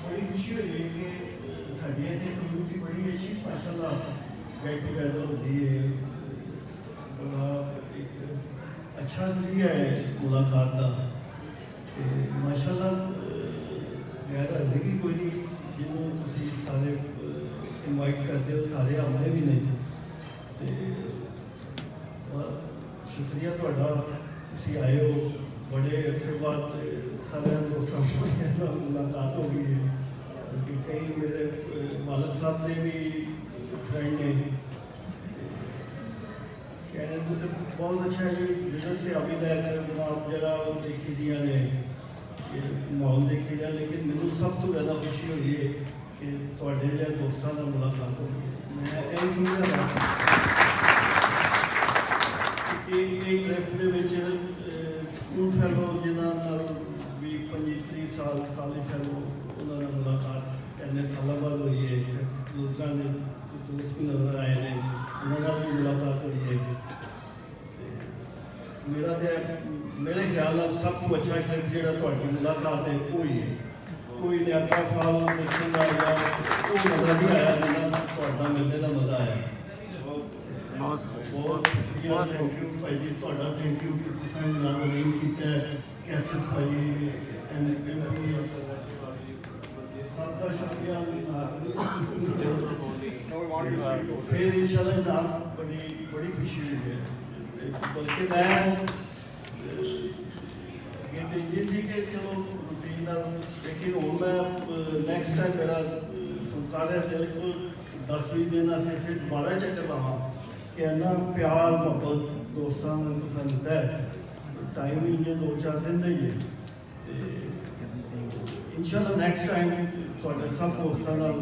बड़ी खुशी हुई है कि साड़ी कम्यूनिटी बड़ी अच्छी माशाल्लाह गेट टुगैदर होती है, बड़ा एक अच्छा जरिया है मुलाकात का। माशाल्लाह गैर हाजिरी कोई नहीं, जिन्होंने तुम सारे इनवाइट करते हो सारे आने भी नहीं। तो शुक्रिया तुहाडा, तुसीं आए हो, बड़े अरसे बाद सारे दोस्तों मुलाकात हो गई है। कई मेरे मालिक साहब ने भी फ्रेंड ने कहने को तो बहुत अच्छा है जी, रिजल्ट तो अभी है जनाब जगह देखी दिया ने माहौल देखी दिया, लेकिन मैनू सब तो ज़्यादा खुशी हुई है कि तुहाडे जिहे दोस्तां नाल मुलाकात हो गई। मैं यही समझदा एक ट्रिप दे विच स्कूल फैलो जिन्हां नाल भी 25-30 साल कॉलेज फैलो उन्हां नाल मुलाकात इन्ने सालों बाद हुई है। लोगों ने दोस्त भी नजर आए हैं, उन्होंने भी मुलाकात हुई है। मेरे ख्याल सब तो अच्छा ट्रिप जो मुलाकात है कोई है, कोई न्याका फाल देखने का या वो मज़ा नहीं आया जिन्ना मिलने का मज़ा आया। बहुत शुक्रिया, थैंक यू भाई जी, थैंक यू कि तुसीं नाल अरेंज किया कैसे भाई सबका शुक्रिया। फिर इंशाल्लाह जनाब बड़ी खुशी हुई है, बल्कि मैं ये सी कि चलो रूटीन लेकिन हूँ मैं नैक्सट टाइम मेरा सरकार दिल को 10-20 दिन असें फिर दोबारा चक्कर लावां कि इन्ना प्यार मुहब्बत दोस्तां ने तुसें दित्ता है। टाइम ही इ'यै 2-4 दिन दा ही है। इंशाल्लाह नैक्सट टाइम तुहाडे सब दोस्तां नाल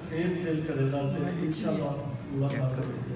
फिर दिल करेगा तो इंशाल्लाह मुलाकात करेंगे।